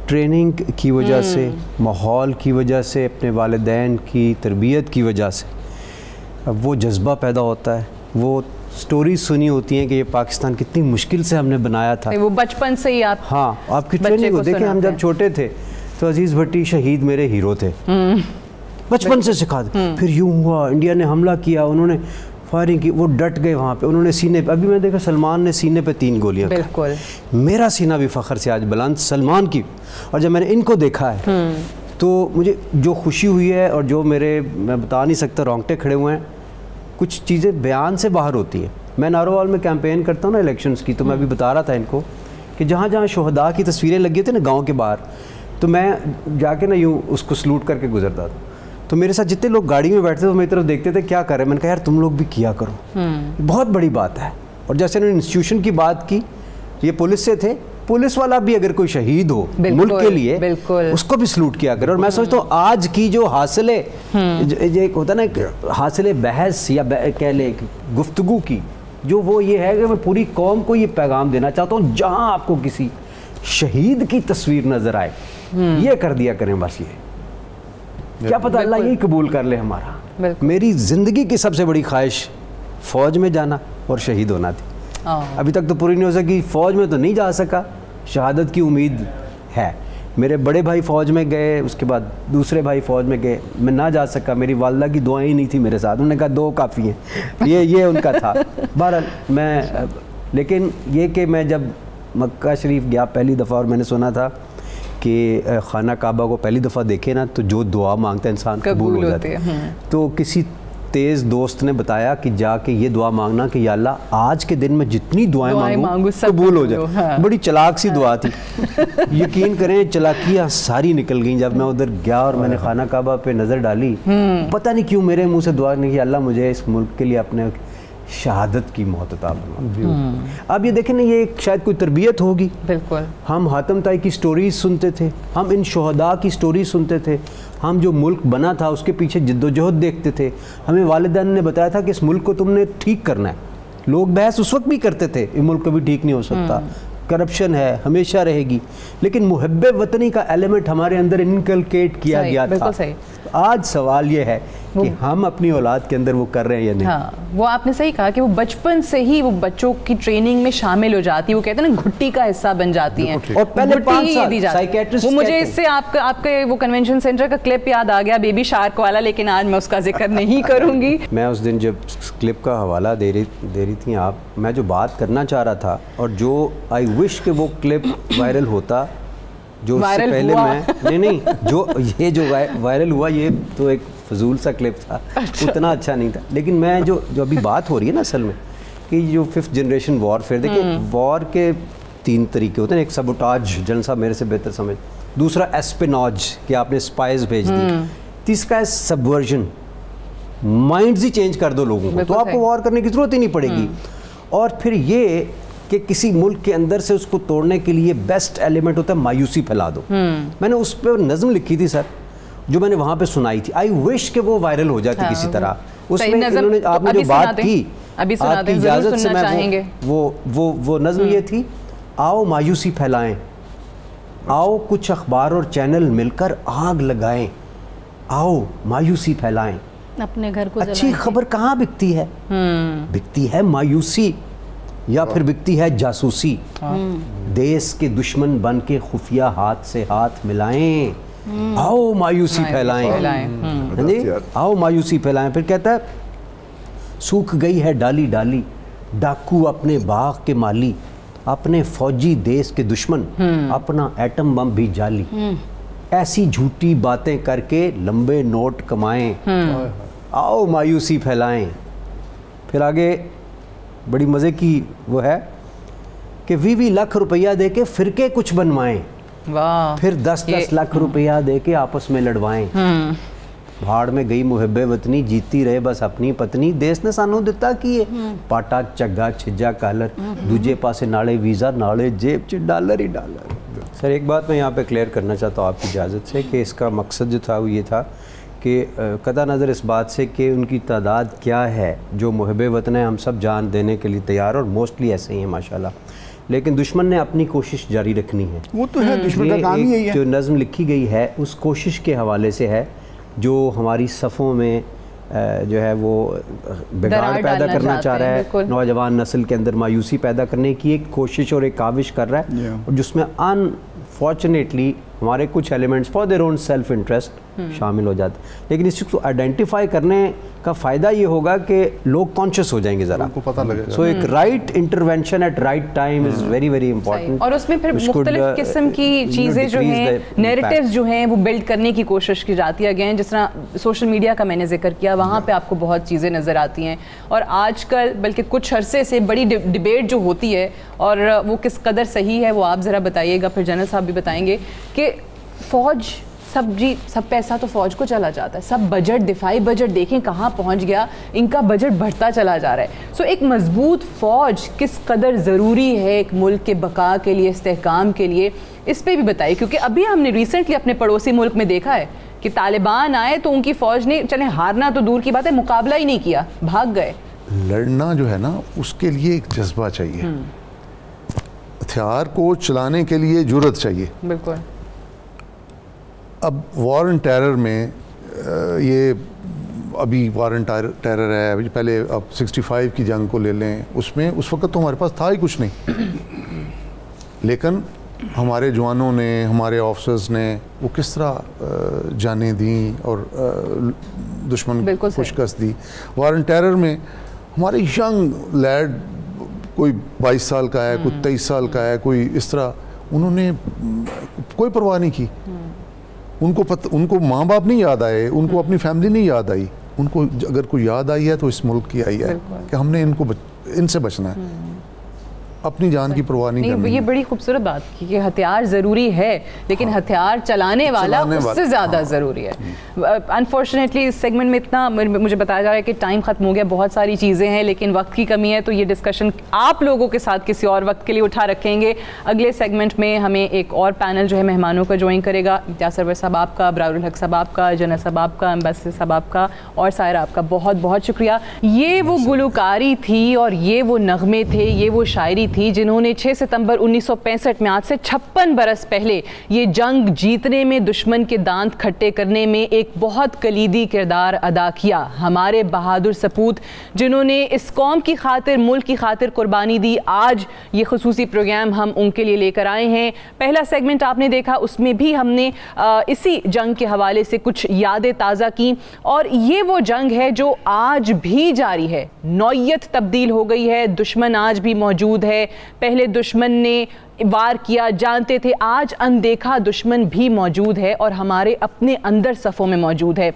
Training की वजह से, माहौल की वजह से, अपने वालिदैन की तरबियत की वजह से अब वो जज्बा पैदा होता है। वो स्टोरी सुनी होती हैं कि ये पाकिस्तान कितनी मुश्किल से हमने बनाया था, वो बचपन से ही आप हाँ आपकी ट्रेनिंग को देखें। हम जब छोटे थे तो अजीज़ भट्टी शहीद मेरे हीरो थे, बचपन से सिखा दे। फिर यूँ हुआ, इंडिया ने हमला किया, उन्होंने फायरिंग की, वो डट गए वहाँ पे, उन्होंने सीने पे, अभी मैं देखा सलमान ने सीने पे 3 गोलियाँ, बिल्कुल मेरा सीना भी फ़ख्र से आज बुलंद सलमान की। और जब मैंने इनको देखा है तो मुझे जो खुशी हुई है और जो मेरे, मैं बता नहीं सकता, रोंगटे खड़े हुए हैं। कुछ चीज़ें बयान से बाहर होती हैं। मैं नारोवाल में कैंपेन करता हूँ ना इलेक्शंस की, तो मैं अभी बता रहा था इनको कि जहाँ जहाँ शोहदा की तस्वीरें लगी थी ना गाँव के बाहर, तो मैं जाके ना यूँ उसको सलूट करके गुजरता था। तो मेरे साथ जितने लोग गाड़ी में बैठते थे वो मेरी तरफ देखते थे क्या कर रहे हैं। मैंने कहा यार तुम लोग भी किया करो, बहुत बड़ी बात है। और जैसे उन्होंने इंस्टीट्यूशन की बात की, ये पुलिस से थे, पुलिस वाला भी अगर कोई शहीद हो मुल्क के लिए उसको भी सलूट किया करे। और मैं सोचता हूँ आज की जो हासिले, एक होता है ना हासिले बहस या कह ले गुफ्तगू की, जो वो ये है कि मैं पूरी कौम को ये पैगाम देना चाहता हूँ, जहाँ आपको किसी शहीद की तस्वीर नजर आए ये कर दिया करें बस। ये क्या पता अल्लाह यही कबूल कर ले हमारा। मेरी ज़िंदगी की सबसे बड़ी ख्वाहिश फ़ौज में जाना और शहीद होना थी। अभी तक तो पूरी नहीं हो सकी, फ़ौज में तो नहीं जा सका, शहादत की उम्मीद है। मेरे बड़े भाई फ़ौज में गए, उसके बाद दूसरे भाई फ़ौज में गए, मैं ना जा सका। मेरी वालदा की दुआएं ही नहीं थी मेरे साथ, उन्होंने कहा 2 काफ़ी हैं, ये उनका था। बहरहाल मैं, लेकिन ये कि मैं जब मक्का शरीफ गया पहली दफ़ा और मैंने सुना था कि खाना काबा को पहली दफ़ा देखे ना तो जो दुआ मांगता है इंसान कबूल हो जाती है। तो किसी तेज़ दोस्त ने बताया कि जाके ये दुआ मांगना कि या अल्लाह आज के दिन में जितनी दुआएं मांगू कबूल हो जाए। हाँ। बड़ी चलाक सी दुआ थी। यकीन करें चलाकियाँ सारी निकल गई। जब मैं उधर गया और मैंने खाना काबा पे नज़र डाली, पता नहीं क्यों मेरे मुंह से दुआ नहीं कि अल्लाह मुझे इस मुल्क के लिए अपने शहादत की मौत अता फरमा। अब ये देखें ना, ये शायद कोई तरबियत होगी। बिल्कुल। हम हातम ताई की स्टोरीज सुनते थे, हम इन शोहदा की स्टोरीज सुनते थे, हम जो मुल्क बना था उसके पीछे जद्दोजहद देखते थे। हमें वालिदैन ने बताया था कि इस मुल्क को तुमने ठीक करना है। लोग बहस उस वक्त भी करते थे ये मुल्क कभी ठीक नहीं हो सकता, करप्शन है, हमेशा रहेगी, लेकिन मुहब्बे वतनी का एलिमेंट हमारे अंदर इनकलकेट किया गया था। आज सवाल ये है कि हम अपनी औलाद के अंदर वो कर रहे हैं या नहीं। हाँ, वो आपने सही कहा कि वो बचपन से ही वो बच्चों की ट्रेनिंग में शामिल हो जाती है। वो कहते हैं ना घुट्टी का हिस्सा बन जाती हैं और पहले 5 साल साइकियाट्रिस्ट। वो मुझे इससे आपके वो कन्वेंशन सेंटर का क्लिप याद आ गया, बेबी शार्क वाला, लेकिन आज मैं उसका जिक्र नहीं करूंगी। मैं उस दिन जब क्लिप का हवाला दे रही थी आप, मैं जो बात करना चाह रहा था और जो आई विश कि वो क्लिप वायरल होता, जो उससे पहले मैं नहीं जो वायरल हुआ ये तो एक फजूल सा क्लिप था। अच्छा। उतना अच्छा नहीं था। लेकिन मैं जो अभी बात हो रही है ना असल में कि जो 5th जनरेशन वॉरफेयर, देखिए वॉर के 3 तरीके होते हैं। एक सबोटाज, जन साहब मेरे से बेहतर समझ, दूसरा एस्पिनॉज कि आपने स्पाइस भेज दी, तीसरा है सबवर्जन, माइंड्स ही चेंज कर दो लोगों को, तो आपको वॉर करने की जरूरत ही नहीं पड़ेगी। और फिर ये कि किसी मुल्क के अंदर से उसको तोड़ने के लिए बेस्ट एलिमेंट होता है मायूसी फैला दो। मैंने उस पर नज़म लिखी थी सर, जो मैंने वहाँ पे सुनाई थी। आई विश कि वो वायरल हो जाती किसी तरह। उसमें इन्होंने आपने जो बात की, आपकी इजाज़त से मैं वो नज़म ये थी, आओ मायूसी फैलाएं, आओ कुछ अखबार और चैनल मिलकर आग लगाएं, आओ मायूसी फैलाएं, अपने घर को अच्छी खबर कहाँ बिकती है? बिकती है मायूसी, या फिर बिकती है जासूसी। देश के दुश्मन बन के खुफिया हाथ से हाथ मिलाएं, आओ मायूसी फैलाएं, आओ मायूसी फैलाएं। फिर कहता है सूख गई है डाली डाली, डाकू अपने बाग के माली, अपने फौजी देश के दुश्मन, अपना एटम बम भी जाली, ऐसी झूठी बातें करके लंबे नोट कमाएं, आओ मायूसी फैलाएं। फिर आगे बड़ी मज़े की वो है कि 20 लाख रुपया दे के फिरके कुछ बनवाएं, फिर 10-10 लाख रुपया दे के आपस में लड़वाएं, भाड़ में गई मुहब्बे वतनी, जीती रहे बस अपनी पत्नी, देश ने सानू दिता कि पाटा चग्गा छिज्जा कालर, दूजे पासे नाले वीज़ा नाले जेब च डॉलर ही डॉलर। सर एक बात मैं यहाँ पे क्लियर करना चाहता हूँ आपकी इजाज़त से कि इसका मकसद जो था वो ये था कि कता नज़र इस बात से कि उनकी तादाद क्या है जो मुहब्बे वतन है, हम सब जान देने के लिए तैयार और मोस्टली ऐसे ही हैं माशाल्लाह, लेकिन दुश्मन ने अपनी कोशिश जारी रखनी है। वो तो है, दुश्मन का काम ही यही है। जो नज़्म लिखी गई है उस कोशिश के हवाले से है जो हमारी सफ़ों में जो है वो बिगाड़ पैदा करना चाह रहा है, नौजवान नस्ल के अंदर मायूसी पैदा करने की एक कोशिश और एक काविश कर रहा है, और जिसमें अनफॉर्चुनेटली हमारे कुछ elements for their own self interest शामिल हो जाते हैं। लेकिन इसको आइडेंटिफाई करने का फ़ायदा ये होगा कि लोग कॉन्शियस हो जाएंगे ज़रा, उनको पता लगेगा। सो एक right intervention at right time is very very important. और उसमें फिर मुख्तलिफ किस्म की चीज़ें जो हैं, नैरेटिव्स जो हैं वो बिल्ड करने की कोशिश की जाती है। अगेन जिस तरह सोशल मीडिया का मैंने जिक्र किया, वहाँ पे आपको बहुत चीज़ें नज़र आती हैं, और आजकल बल्कि कुछ अरसे से बड़ी डिबेट जो होती है, और वो किस कदर सही है वो आप ज़रा बताइएगा, फिर जनरल साहब भी बताएंगे कि फ़ौज सब पैसा तो फ़ौज को चला जाता है, सब बजट, दिफाई बजट देखें कहाँ पहुँच गया, इनका बजट बढ़ता चला जा रहा है। सो एक मजबूत फ़ौज किस कदर ज़रूरी है एक मुल्क के बका के लिए, इस्तेहकाम के लिए, इस पर भी बताइए। क्योंकि अभी हमने रिसेंटली अपने पड़ोसी मुल्क में देखा है कि तालिबान आए तो उनकी फ़ौज ने, चले हारना तो दूर की बात है, मुकाबला ही नहीं किया, भाग गए। लड़ना जो है ना, उसके लिए एक जज्बा चाहिए, हथियार को चलाने के लिए जुर्रत चाहिए। बिल्कुल। अब वॉर एंड टेरर में ये अभी वॉर एंड टेरर है, पहले अब 65 की जंग को ले लें, उसमें उस वक्त तो हमारे पास था ही कुछ नहीं, लेकिन हमारे जवानों ने, हमारे ऑफिसर्स ने वो किस तरह जानें दी और दुश्मन को शिकस्त दी। वॉर एंड टेरर में हमारे यंग लैड, कोई 22 साल का है, कोई 23 साल का है, कोई इस तरह, उन्होंने कोई परवाह नहीं की। उनको माँ बाप नहीं याद आए, उनको अपनी फैमिली नहीं याद आई, उनको अगर कोई याद आई है तो इस मुल्क की आई है कि हमने इनसे बचना है, अपनी जान की परवाह नहीं करनी। ये बड़ी खूबसूरत बात की कि हथियार ज़रूरी है, लेकिन हथियार चलाने वाला उससे ज़्यादा ज़रूरी है। अनफॉर्चुनेटली इस सेगमेंट में इतना मुझे बताया जा रहा है कि टाइम ख़त्म हो गया, बहुत सारी चीज़ें हैं, लेकिन वक्त की कमी है, तो ये डिस्कशन आप लोगों के साथ किसी और वक्त के लिए उठा रखेंगे। अगले सेगमेंट में हमें एक और पैनल जो है मेहमानों का ज्वाइन करेगा। इम्तियाज़ सरवर साहब आपका, अबरारुल हक साहब आपका, जनरल साहब आपका, एम्बेसडर साहब आपका, और सायरा आपका बहुत बहुत शुक्रिया। ये वो गुलकारी थी और ये वो नगमे थे, ये वो शायरी थी जिन्होंने 6 सितंबर 1965 में, आज से 56 बरस पहले, ये जंग जीतने में, दुश्मन के दांत खट्टे करने में एक बहुत कलीदी किरदार अदा किया। हमारे बहादुर सपूत जिन्होंने इस कौम की खातिर, मुल्क की खातिर कुर्बानी दी। आज ये खुसूसी प्रोग्राम हम उनके लिए लेकर आए हैं। पहला सेगमेंट आपने देखा, उसमें भी हमने इसी जंग के हवाले से कुछ यादें ताज़ा की, और ये वो जंग है जो आज भी जारी है। नौयत तब्दील हो गई है, दुश्मन आज भी मौजूद है। पहले दुश्मन ने वार किया, जानते थे, आज अनदेखा दुश्मन भी मौजूद है और हमारे अपने अंदर सफ़ों में मौजूद है।